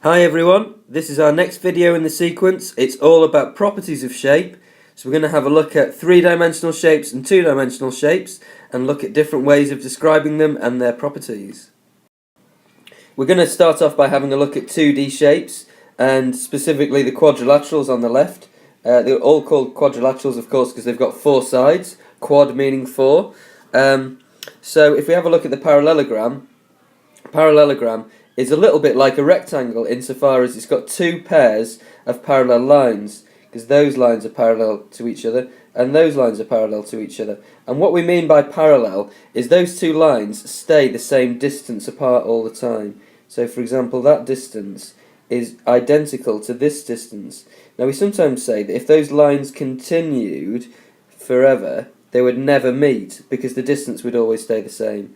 Hi everyone, this is our next video in the sequence. It's all about properties of shape. So we're going to have a look at three-dimensional shapes and two-dimensional shapes and look at different ways of describing them and their properties. We're going to start off by having a look at 2D shapes and specifically the quadrilaterals on the left. They're all called quadrilaterals, of course, because they've got four sides, quad meaning four. So if we have a look at the parallelogram is a little bit like a rectangle insofar as it's got two pairs of parallel lines, because those lines are parallel to each other and those lines are parallel to each other. And what we mean by parallel is those two lines stay the same distance apart all the time. So for example, that distance is identical to this distance. Now we sometimes say that if those lines continued forever, they would never meet because the distance would always stay the same.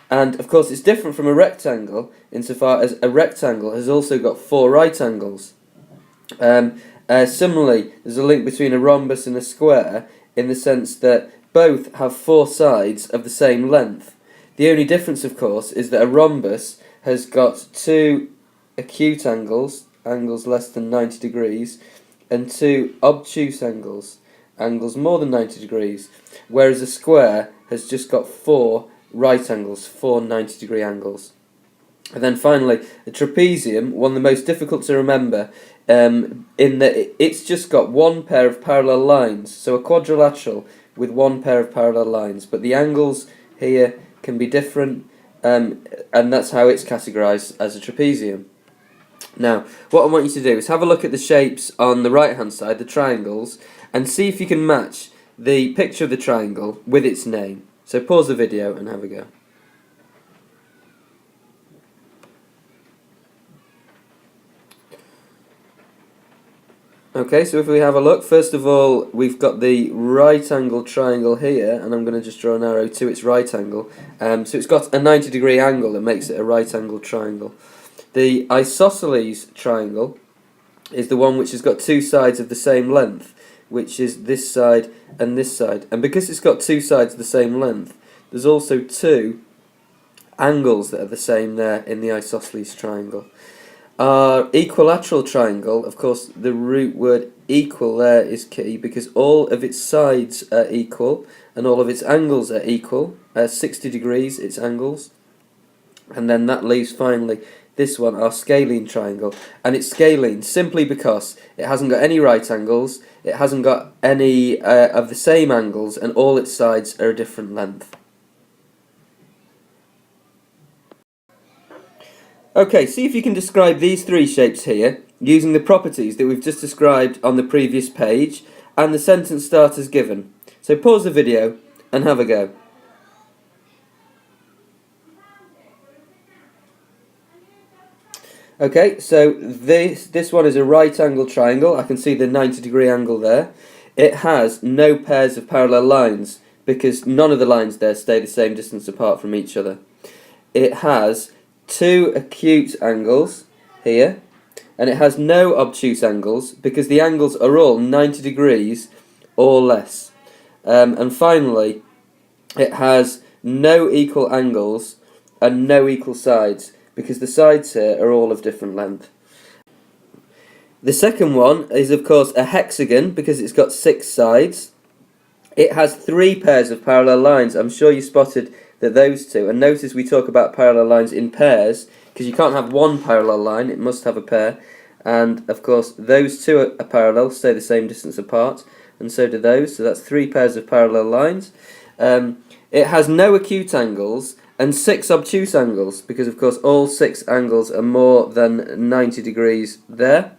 And of course it's different from a rectangle insofar as a rectangle has also got four right angles. Similarly, there's a link between a rhombus and a square in the sense that both have four sides of the same length. The only difference, of course, is that a rhombus has got two acute angles, angles less than 90 degrees, and two obtuse angles, angles more than 90 degrees, whereas a square has just got four right angles, four 90-degree angles. And then finally, a trapezium, one of the most difficult to remember, in that it's just got one pair of parallel lines, so a quadrilateral with one pair of parallel lines, but the angles here can be different, and that's how it's categorised as a trapezium. Now, what I want you to do is have a look at the shapes on the right-hand side, the triangles, and see if you can match the picture of the triangle with its name. So pause the video and have a go. Okay, so if we have a look, first of all, we've got the right angle triangle here, and I'm going to just draw an arrow to its right angle. So it's got a 90-degree angle that makes it a right angle triangle. The isosceles triangle is the one which has got two sides of the same length, which is this side and this side. And because it's got two sides of the same length, there's also two angles that are the same there in the isosceles triangle. Our equilateral triangle, of course, the root word equal there is key because all of its sides are equal and all of its angles are equal, 60 degrees its angles. And then that leaves finally this one, our scalene triangle, and it's scalene simply because it hasn't got any right angles, it hasn't got any of the same angles, and all its sides are a different length. Okay, see if you can describe these three shapes here using the properties that we've just described on the previous page and the sentence starters given. So pause the video and have a go. Okay, so this one is a right angle triangle. I can see the 90-degree angle there. It has no pairs of parallel lines because none of the lines there stay the same distance apart from each other. It has two acute angles here, and it has no obtuse angles because the angles are all 90 degrees or less. And finally, it has no equal angles and no equal sides because the sides here are all of different length. The second one is of course a hexagon because it's got 6 sides. It has 3 pairs of parallel lines. I'm sure you spotted that those two, and notice we talk about parallel lines in pairs because you can't have one parallel line, it must have a pair, and of course those two are parallel, stay the same distance apart, and so do those, so that's 3 pairs of parallel lines. It has no acute angles and 6 obtuse angles because of course all 6 angles are more than 90 degrees there,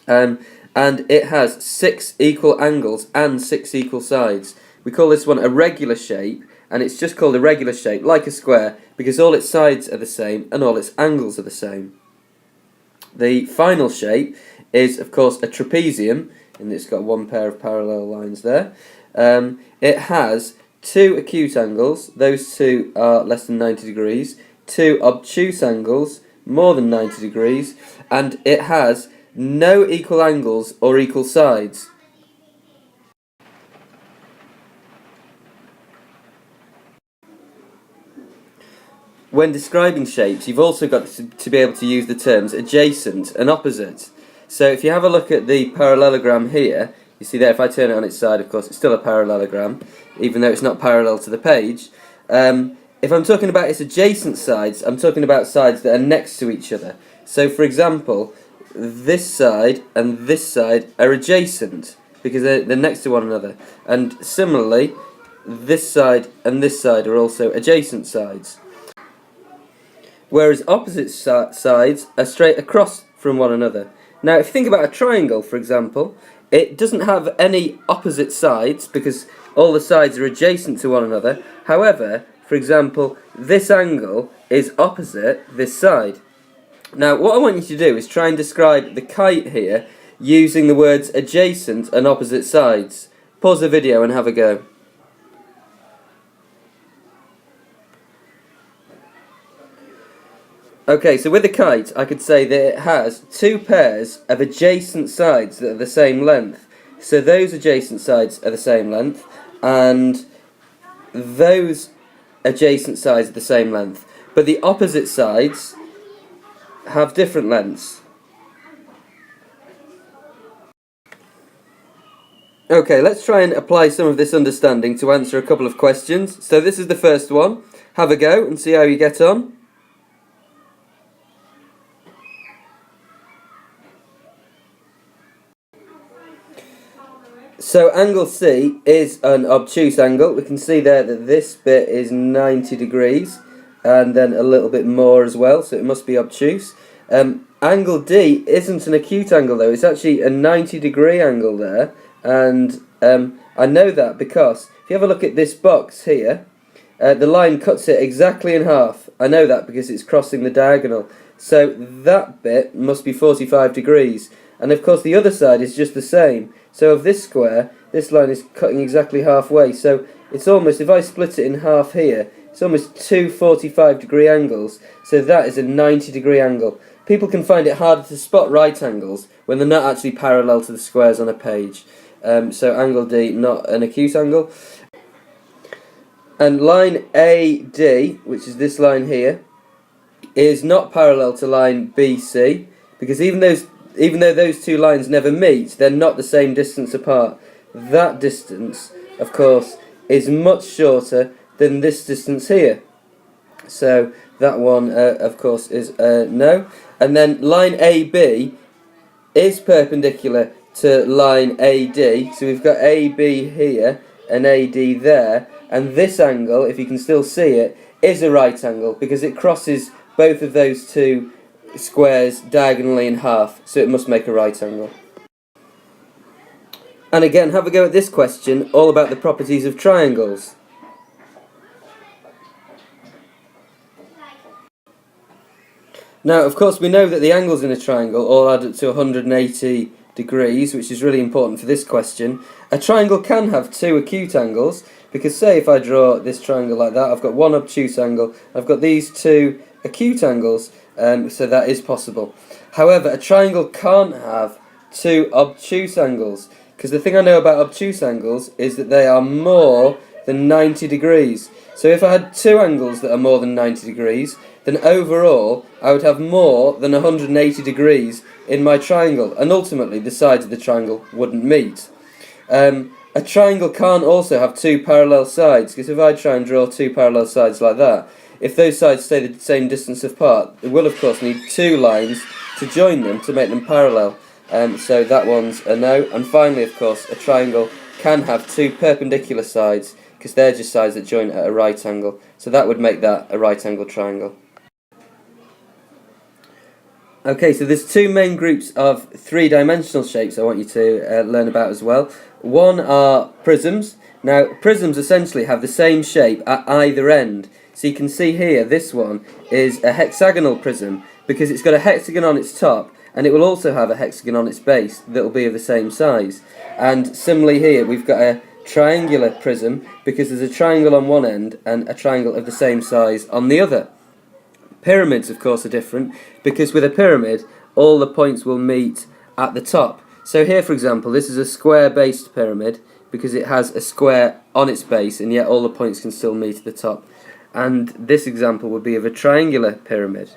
and it has 6 equal angles and 6 equal sides. We call this one a regular shape, and it's just called a regular shape like a square because all its sides are the same and all its angles are the same. The final shape is of course a trapezium, and it's got 1 pair of parallel lines there. It has 2 acute angles, those two are less than 90 degrees, 2 obtuse angles, more than 90 degrees, and it has no equal angles or equal sides. when describing shapes, you've also got to be able to use the terms adjacent and opposite. So if you have a look at the parallelogram here, you see there, if I turn it on its side, of course, it's still a parallelogram, even though it's not parallel to the page. If I'm talking about its adjacent sides, I'm talking about sides that are next to each other. So, for example, this side and this side are adjacent, because they're next to one another. And similarly, this side and this side are also adjacent sides. Whereas opposite sides are straight across from one another. Now, if you think about a triangle, for example, it doesn't have any opposite sides because all the sides are adjacent to one another. However, for example, this angle is opposite this side. Now, what I want you to do is try and describe the kite here using the words adjacent and opposite sides. Pause the video and have a go. Okay, so with the kite, I could say that it has two pairs of adjacent sides that are the same length. So those adjacent sides are the same length, and those adjacent sides are the same length. But the opposite sides have different lengths. Okay, let's try and apply some of this understanding to answer a couple of questions. So this is the first one. Have a go and see how you get on. So angle C is an obtuse angle. We can see there that this bit is 90 degrees and then a little bit more as well, so it must be obtuse. Angle D isn't an acute angle though, it's actually a 90-degree angle there, and I know that because if you have a look at this box here, the line cuts it exactly in half. I know that because it's crossing the diagonal. So that bit must be 45 degrees. And of course the other side is just the same. So of this square, this line is cutting exactly halfway. So it's almost, if I split it in half here, it's almost two 45-degree angles. So that is a 90-degree angle. People can find it harder to spot right angles when they're not actually parallel to the squares on a page. So angle D, not an acute angle. And line AD, which is this line here, is not parallel to line BC, because even though those two lines never meet, they're not the same distance apart. That distance, of course, is much shorter than this distance here. So that one, of course, is no. And then line AB is perpendicular to line AD. So we've got AB here and AD there. And this angle, if you can still see it, is a right angle because it crosses both of those two squares diagonally in half, so it must make a right angle. And again, have a go at this question, all about the properties of triangles. Now, of course, we know that the angles in a triangle all add up to 180 degrees, which is really important for this question. A triangle can have two acute angles, because say if I draw this triangle like that, I've got one obtuse angle, I've got these two acute angles, so that is possible. However, a triangle can't have two obtuse angles, because the thing I know about obtuse angles is that they are more than 90 degrees. So if I had two angles that are more than 90 degrees, then overall I would have more than 180 degrees in my triangle, and ultimately the sides of the triangle wouldn't meet. A triangle can't also have two parallel sides, because if I try and draw two parallel sides like that, if those sides stay the same distance apart, it will of course need two lines to join them to make them parallel. So that one's a no. And finally, of course, a triangle can have two perpendicular sides, because they're just sides that join at a right angle. So that would make that a right angle triangle. Okay, so there's two main groups of three-dimensional shapes I want you to learn about as well. One are prisms. Now, prisms essentially have the same shape at either end. So you can see here, this one is a hexagonal prism, because it's got a hexagon on its top, and it will also have a hexagon on its base that will be of the same size. And similarly here, we've got a triangular prism, because there's a triangle on one end and a triangle of the same size on the other. Pyramids, of course, are different, because with a pyramid, all the points will meet at the top. So here, for example, this is a square-based pyramid, because it has a square on its base, and yet all the points can still meet at the top. and this example would be of a triangular pyramid.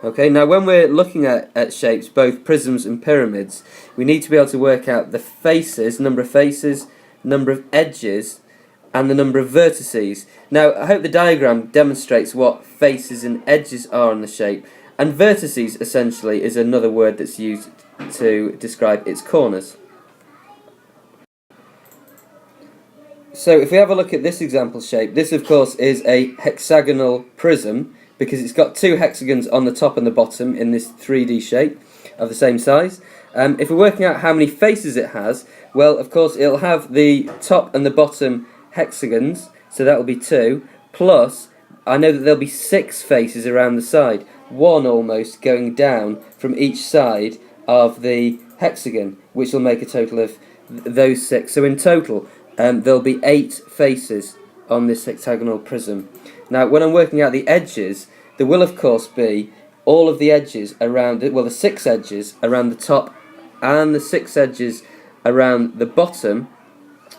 Okay, now when we're looking at shapes, both prisms and pyramids, we need to be able to work out the faces, number of faces, number of edges, and the number of vertices. Now, I hope the diagram demonstrates what faces and edges are on the shape, and vertices essentially is another word that's used to describe its corners. So if we have a look at this example shape, this of course is a hexagonal prism, because it's got two hexagons on the top and the bottom in this 3D shape of the same size. If we're working out how many faces it has, well, of course, it'll have the top and the bottom hexagons, so that will be 2, plus, I know that there'll be 6 faces around the side, 1 almost going down from each side of the hexagon, which will make a total of those 6. So in total, there'll be 8 faces on this hexagonal prism. Now, when I'm working out the edges, there will of course be all of the edges around it, well, the 6 edges around the top and the 6 edges around the bottom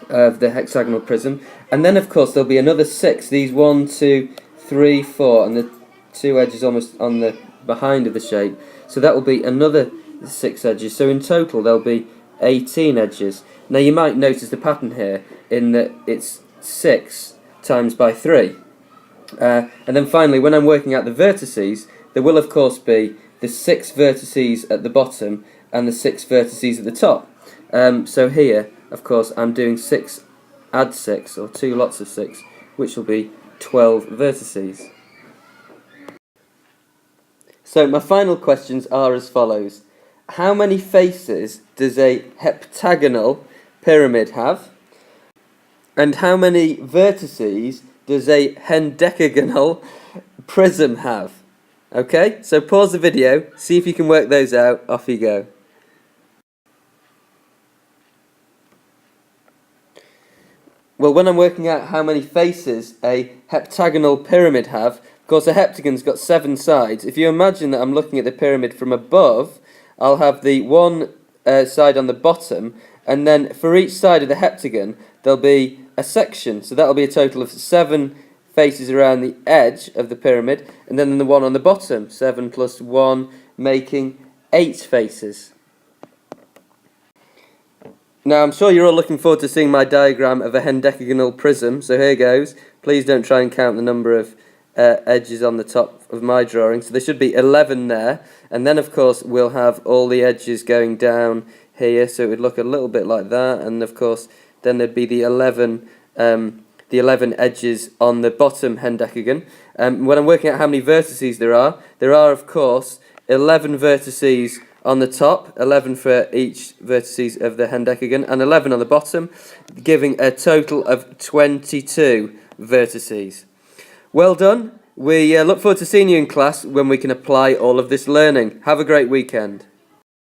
of the hexagonal prism, and then of course there'll be another 6, these 1, 2, 3, 4, and the 2 edges almost on the behind of the shape, so that will be another 6 edges, so in total there'll be 18 edges. Now you might notice the pattern here in that it's 6 times by 3. And then finally, when I'm working out the vertices, there will of course be the 6 vertices at the bottom and the 6 vertices at the top. So here, of course, I'm doing 6 add 6, or 2 lots of 6, which will be 12 vertices. So my final questions are as follows. How many faces does a heptagonal pyramid have? And how many vertices does a hendecagonal prism have? Okay, so pause the video, see if you can work those out, off you go. Well, when I'm working out how many faces a heptagonal pyramid have, of course a heptagon's got 7 sides. If you imagine that I'm looking at the pyramid from above, I'll have the one side on the bottom, and then for each side of the heptagon there'll be a section, so that'll be a total of 7 faces around the edge of the pyramid, and then the one on the bottom, 7 plus 1, making 8 faces. Now I'm sure you're all looking forward to seeing my diagram of a hendecagonal prism, so here goes. Please don't try and count the number of edges on the top of my drawing, so there should be 11 there, and then of course we'll have all the edges going down here, so it would look a little bit like that, and of course then there'd be the 11 edges on the bottom hendecagon. When I'm working out how many vertices there are of course 11 vertices on the top, 11 for each vertices of the hendecagon, and 11 on the bottom, giving a total of 22 vertices. Well done. We look forward to seeing you in class when we can apply all of this learning. Have a great weekend.